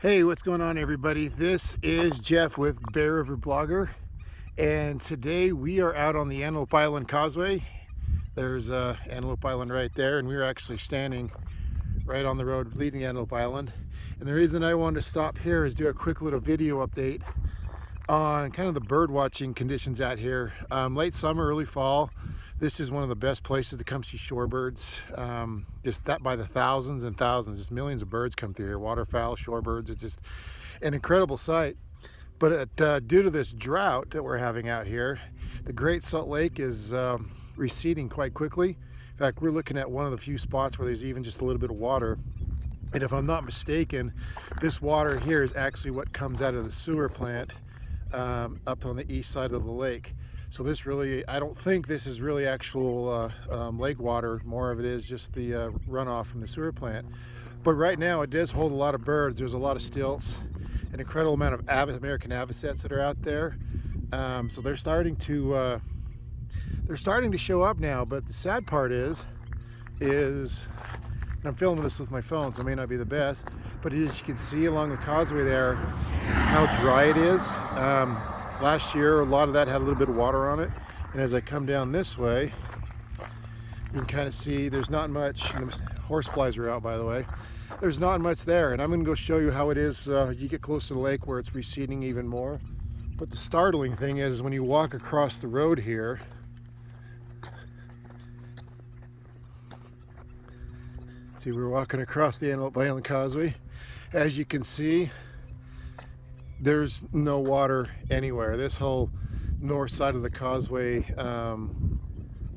Hey, what's going on, everybody? This is Jeff with Bear River Blogger, and today we are out on the Antelope Island Causeway. There's Antelope Island right there, and we're actually standing right on the road leading Antelope Island. And the reason I wanted to stop here is do a quick little video update on kind of the bird watching conditions out here. Late summer, early fall, this is one of the best places to come see shorebirds. Just that by the thousands and thousands, just millions of birds come through here. Waterfowl, shorebirds, it's just an incredible sight. But due to this drought that we're having out here, the Great Salt Lake is receding quite quickly. In fact, we're looking at one of the few spots where there's even just a little bit of water. And if I'm not mistaken, this water here is actually what comes out of the sewer plant up on the east side of the lake. So this really, I don't think this is really actual lake water. More of it is just the runoff from the sewer plant. But right now it does hold a lot of birds. There's a lot of stilts, an incredible amount of American avocets that are out there. So they're starting to show up now. But the sad part is and I'm filming this with my phone, so it may not be the best, but as you can see along the causeway there, how dry it is. Last year, a lot of that had a little bit of water on it, and as I come down this way, you can kind of see there's not much. Horseflies are out, by the way. There's not much there, and I'm going to go show you how it is as you get closer to the lake where it's receding even more. But the startling thing is when you walk across the road here, see, we're walking across the Antelope Island Causeway. As you can see, there's no water anywhere. This whole north side of the causeway,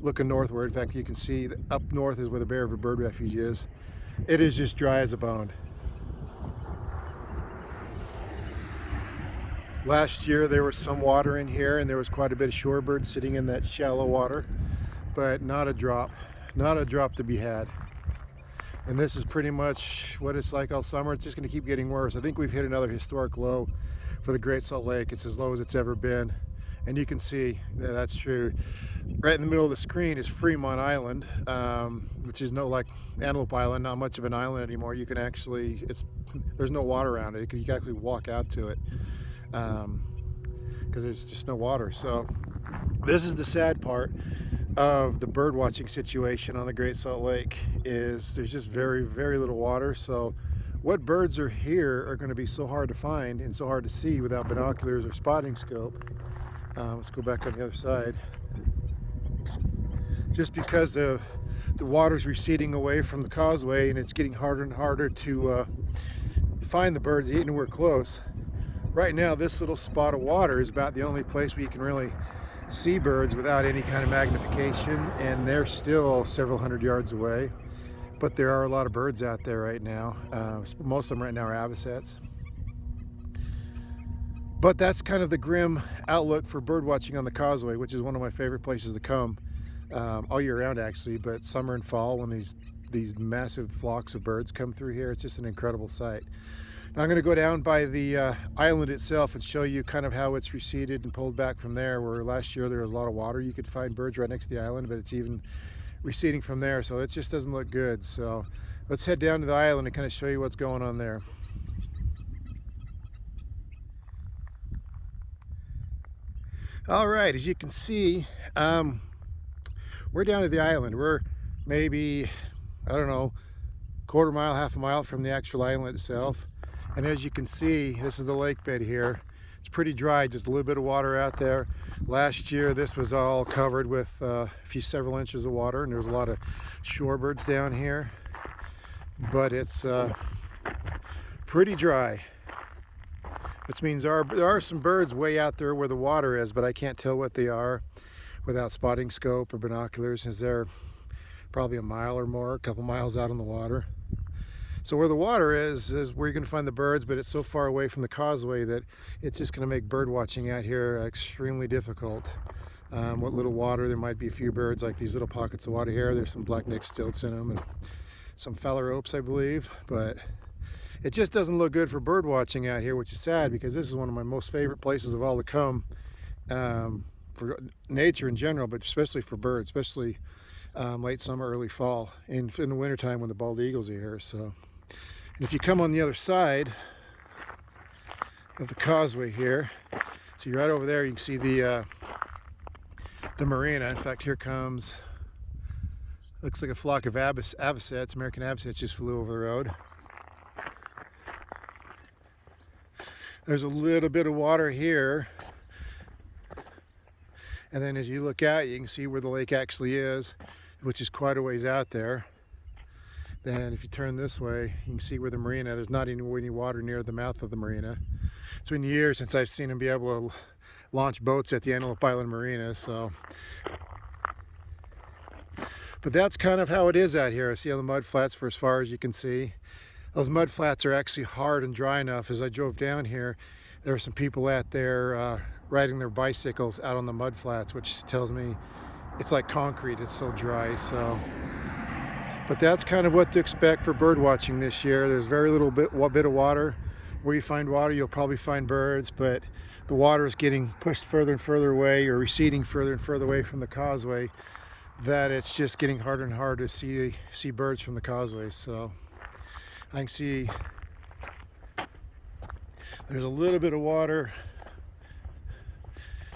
looking northward, in fact, you can see that up north is where the Bear River Bird Refuge is. It is just dry as a bone. Last year there was some water in here, and there was quite a bit of shorebirds sitting in that shallow water, but not a drop to be had. And this is pretty much what it's like all summer. It's just going to keep getting worse. I think we've hit another historic low for the Great Salt Lake. It's as low as it's ever been. And you can see that that's true. Right in the middle of the screen is Fremont Island, which is like Antelope Island, not much of an island anymore. You can actually, there's no water around it. You can actually walk out to it because there's just no water. So this is the sad part of the bird watching situation on the Great Salt Lake, is there's just very, very little water. So what birds are here are going to be so hard to find and so hard to see without binoculars or spotting scope. Let's go back on the other side. Just because the water's receding away from the causeway and it's getting harder and harder to find the birds, even we're close. Right now, this little spot of water is about the only place where you can really see birds without any kind of magnification, and they're still several hundred yards away. But there are a lot of birds out there right now. Most of them right now are avocets. But that's kind of the grim outlook for bird watching on the causeway, which is one of my favorite places to come all year round, actually. But summer and fall, when these massive flocks of birds come through here, it's just an incredible sight. Now I'm going to go down by the island itself and show you kind of how it's receded and pulled back from there, where last year there was a lot of water. You could find birds right next to the island, but it's even receding from there, so it just doesn't look good. So let's head down to the island and kind of show you what's going on there. All right, as you can see, we're down at the island. We're maybe, I don't know, quarter mile, half a mile from the actual island itself. And as you can see, this is the lake bed here. It's pretty dry, just a little bit of water out there. Last year, this was all covered with several inches of water, and there's a lot of shorebirds down here. But it's pretty dry, which means there are some birds way out there where the water is, but I can't tell what they are without spotting scope or binoculars, as they're probably a mile or more, a couple miles out on the water. So where the water is where you're going to find the birds, but it's so far away from the causeway that it's just going to make bird watching out here extremely difficult. What little water, there might be a few birds, like these little pockets of water here. There's some black-necked stilts in them and some phalaropes, I believe, but it just doesn't look good for bird watching out here, which is sad because this is one of my most favorite places of all to come for nature in general, but especially for birds, especially late summer, early fall, and in the wintertime when the bald eagles are here. So, and if you come on the other side, of the Causeway here. So you're right over there. You can see the marina. In fact, here comes, looks like a flock of avocets, American avocets just flew over the road. There's a little bit of water here. And then as you look out, you can see where the lake actually is, which is quite a ways out there. Then if you turn this way, you can see where the marina, there's not any water near the mouth of the marina. It's been years since I've seen them be able to launch boats at the Antelope Island Marina, so. But that's kind of how it is out here. I see on the mud flats for as far as you can see. Those mud flats are actually hard and dry enough. As I drove down here, there were some people out there riding their bicycles out on the mud flats, which tells me it's like concrete, it's so dry. So, but that's kind of what to expect for bird watching this year. There's very little bit of water. Where you find water, you'll probably find birds, but the water is getting pushed further and further away, or receding further and further away from the causeway, that it's just getting harder and harder to see birds from the causeway. So I can see there's a little bit of water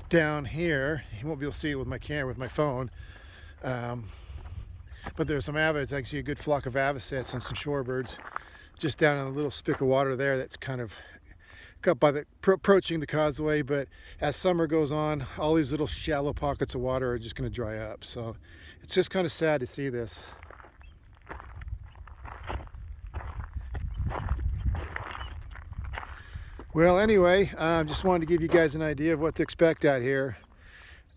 down here. You won't be able to see it with my camera, with my phone. But there's some avocets. I can see a good flock of avocets and some shorebirds just down in a little spick of water there that's kind of cut by the approaching the causeway. But as summer goes on, all these little shallow pockets of water are just going to dry up. So it's just kind of sad to see this. Well, anyway, just wanted to give you guys an idea of what to expect out here.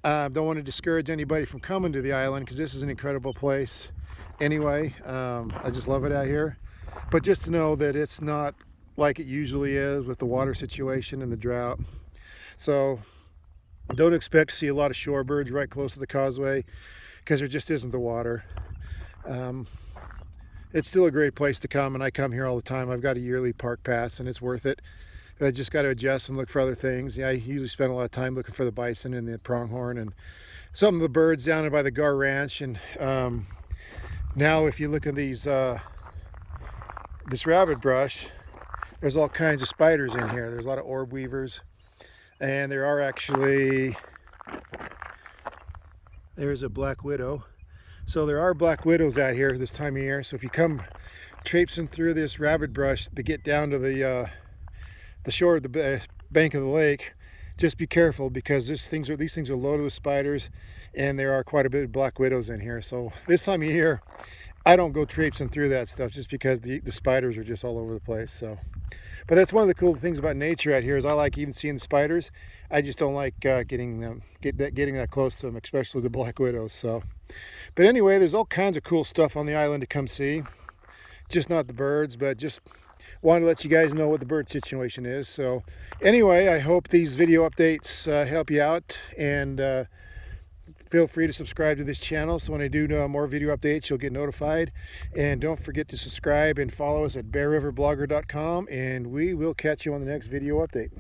Don't want to discourage anybody from coming to the island, because this is an incredible place anyway. I just love it out here. But just to know that it's not like it usually is with the water situation and the drought. So don't expect to see a lot of shorebirds right close to the causeway, because there just isn't the water. It's still a great place to come, and I come here all the time. I've got a yearly park pass, and it's worth it. I just got to adjust and look for other things. Yeah, I usually spend a lot of time looking for the bison and the pronghorn and some of the birds down by the Gar Ranch. And now if you look at these this rabbit brush, there's all kinds of spiders in here. There's a lot of orb weavers, and there are actually, there's a black widow. So there are black widows out here this time of year. So if you come traipsing through this rabbit brush to get down to the shore of the bank of the lake, just be careful, because these things are loaded with spiders, and there are quite a bit of black widows in here. So this time of year, I don't go traipsing through that stuff, just because the spiders are just all over the place. So, but that's one of the cool things about nature out here, is I like even seeing the spiders. I just don't like getting that close to them, especially the black widows. So, but anyway, there's all kinds of cool stuff on the island to come see. Just not the birds, but just wanted to let you guys know what the bird situation is. So anyway, I hope these video updates help you out, and feel free to subscribe to this channel, so when I do more video updates, you'll get notified. And don't forget to subscribe and follow us at bearriverblogger.com, and we will catch you on the next video update.